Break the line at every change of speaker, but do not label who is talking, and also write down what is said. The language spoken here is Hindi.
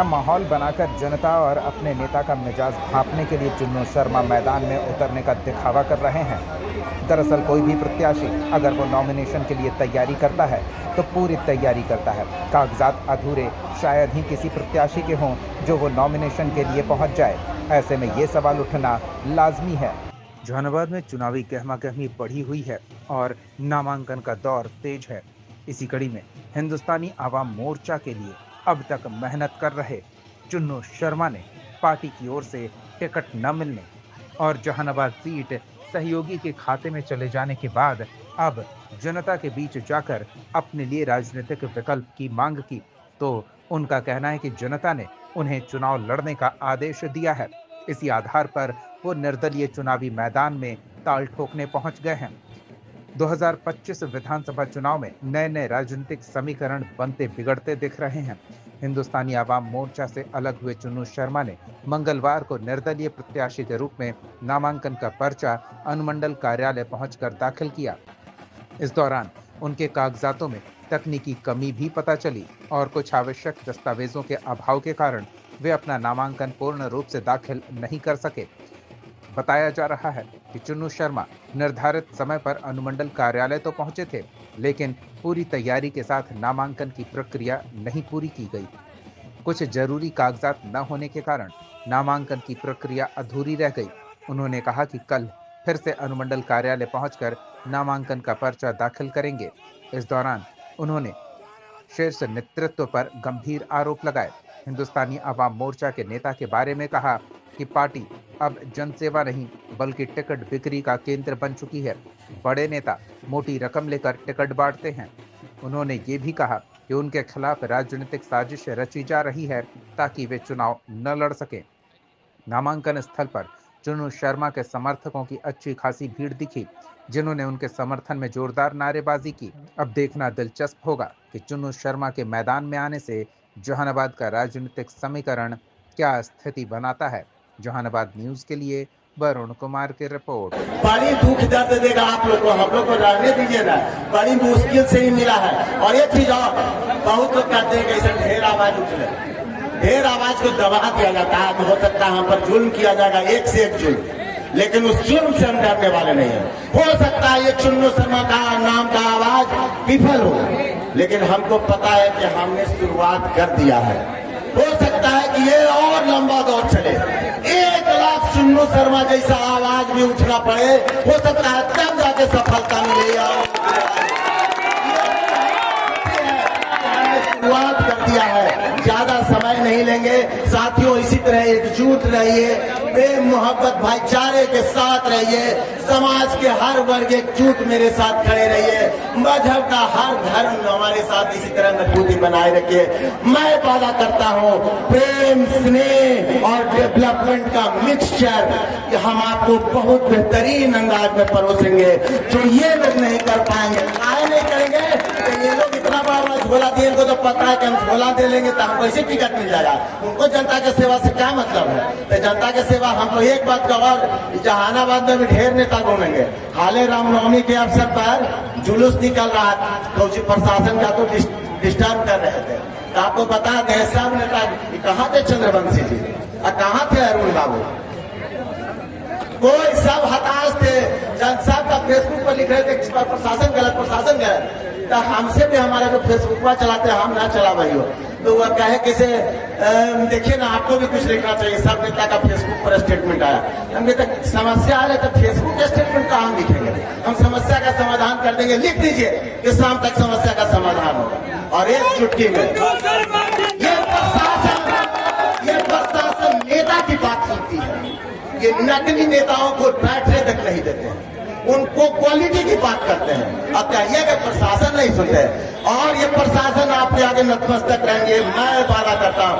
क्या माहौल बनाकर जनता और अपने नेता का मिजाज भांपने के लिए चुन्नू शर्मा मैदान में उतरने का दिखावा कर रहे हैं? दरअसल कोई भी प्रत्याशी अगर वो नॉमिनेशन के लिए तैयारी करता है तो पूरी तैयारी करता है। कागजात अधूरे शायद ही किसी प्रत्याशी के हों जो वो नॉमिनेशन के लिए पहुंच जाए। ऐसे में ये सवाल उठना लाजमी है। जहानाबाद में चुनावी गहमागहमी बढ़ी हुई है और नामांकन का दौर तेज है। इसी कड़ी में हिंदुस्तानी आवाम मोर्चा के लिए अब तक मेहनत कर रहे चुन्नू शर्मा ने पार्टी की ओर से टिकट न मिलने और जहानाबाद सीट सहयोगी के खाते में चले जाने के बाद अब जनता के बीच जाकर अपने लिए राजनीतिक विकल्प की मांग की, तो उनका कहना है कि जनता ने उन्हें चुनाव लड़ने का आदेश दिया है। इसी आधार पर वो निर्दलीय चुनावी मैदान में ताल ठोकने पहुंच गए हैं। 2025 विधानसभा चुनाव में नए नए राजनीतिक समीकरण बनते बिगड़ते दिख रहे हैं। हिंदुस्तानी आवाम मोर्चा से अलग हुए चुन्नू शर्मा ने मंगलवार को निर्दलीय प्रत्याशी के रूप में नामांकन का पर्चा अनुमंडल कार्यालय पहुंचकर दाखिल किया। इस दौरान उनके कागजातों में तकनीकी कमी भी पता चली और कुछ आवश्यक दस्तावेजों के अभाव के कारण वे अपना नामांकन पूर्ण रूप से दाखिल नहीं कर सके। बताया जा रहा है कि चुन्नू शर्मा निर्धारित समय पर अनुमंडल कार्यालय तो पहुंचे थे, लेकिन पूरी तैयारी के साथ नामांकन की प्रक्रिया नहीं पूरी की गई। कुछ जरूरी कागजात न होने के कारण नामांकन की प्रक्रिया अधूरी रह गई। उन्होंने कहा कि कल फिर से अनुमंडल कार्यालय पहुंचकर नामांकन का पर्चा दाखिल करेंगे। इस दौरान उन्होंने शीर्ष नेतृत्व पर गंभीर आरोप लगाए। हिंदुस्तानी आवाम मोर्चा के नेता के बारे में कहा कि पार्टी अब जनसेवा नहीं बल्कि टिकट बिक्री का केंद्र बन चुकी है। बड़े नेता मोटी रकम लेकर टिकट बांटते हैं। उन्होंने ये भी कहा कि उनके खिलाफ राजनीतिक साजिश रची जा रही है ताकि वे चुनाव न लड़ सकें। नामांकन स्थल पर चुन्नू शर्मा के समर्थकों की अच्छी खासी भीड़ दिखी, जिन्होंने उनके समर्थन में जोरदार नारेबाजी की। अब देखना दिलचस्प होगा कि चुन्नू शर्मा के मैदान में आने से जहानाबाद का राजनीतिक समीकरण क्या स्थिति बनाता है। जहानाबाद न्यूज के लिए वरुण कुमार की रिपोर्ट।
बड़ी दुख दर्द देगा आप लोग को, हम लोग को रहने दीजिए ना, बड़ी मुश्किल से ही मिला है। और ये चीज और बहुत लोग कहते हैं कि ऐसे ढेर आवाज उठे, ढेर आवाज को दबा दिया जाता है तो हो सकता है हम पर जुल्म किया जाएगा, एक से एक जुल्म, लेकिन उस जुल्म से हम डरने वाले नहीं है। हो सकता है ये चुन्नू शर्मा का नाम का आवाज विफल हो, लेकिन हमको पता है कि हमने शुरुआत कर दिया है। हो सकता है कि ये और लंबा दौर चले, 1 लाख चुन्नू शर्मा जैसा आवाज भी उठना पड़े, हो सकता है तब जाके सफलता मिले। शुरुआत कर दिया है, ज्यादा समय नहीं लेंगे। साथियों इसी तरह एकजुट रहिए, प्रेम मोहब्बत भाईचारे के साथ रहिए, समाज के हर वर्ग एकजुट मेरे साथ खड़े रहिए, मजहब का हर धर्म हमारे साथ इसी तरह मजबूती बनाए रखिए। मैं वादा करता हूँ प्रेम स्नेह और डेवलपमेंट का मिक्सचर हम आपको बहुत बेहतरीन अंदाज में परोसेंगे, जो ये लोग नहीं कर पाएंगे। काहे नहीं करेंगे? तो ये लोग इतना बड़ा झोला दिए, इनको तो पता है कि हम झोला दे लेंगे तो हमको ऐसे टिकट मिल जाएगा। उनको जनता के सेवा से क्या मतलब है? तो जनता के सेवा हमको एक बात का, और जहानाबाद में भी ढेर नेता घूमेंगे। हाले रामनवमी के अवसर पर जुलूस निकल रहा था, फौजी प्रशासन का तो डिस्टर्ब कर रहे थे। तो आपको बता दें सब नेता कहाँ थे, चंद्रवंशी जी और कहाँ थे अरुण बाबू, कोई सब हताश थे। सब का फेसबुक पर लिख रहे थे प्रशासन गलत, प्रशासन गलत। तो हमसे भी हमारा जो फेसबुक पर चलाते हैं, हम ना चला भाई हो, तो वह कहे कैसे देखिए ना, आपको भी कुछ लिखना चाहिए। सब नेता का फेसबुक पर स्टेटमेंट आया, हमने तक समस्या आ रही तो फेसबुक स्टेटमेंट का हम लिखेंगे, हम समस्या का समाधान कर देंगे। लिख दीजिए कि शाम तक समस्या का समाधान होगा। और एक चुटकी में ये प्रशासन नेता की बात सुनती है, ये नकली नेताओं को बैठने तक नहीं देते हैं, उनको क्वालिटी की बात करते हैं। अब कहिए कि प्रशासन नहीं सुनते, और ये प्रशासन आपके आगे नतमस्तक रहेंगे। मैं वादा करता हूँ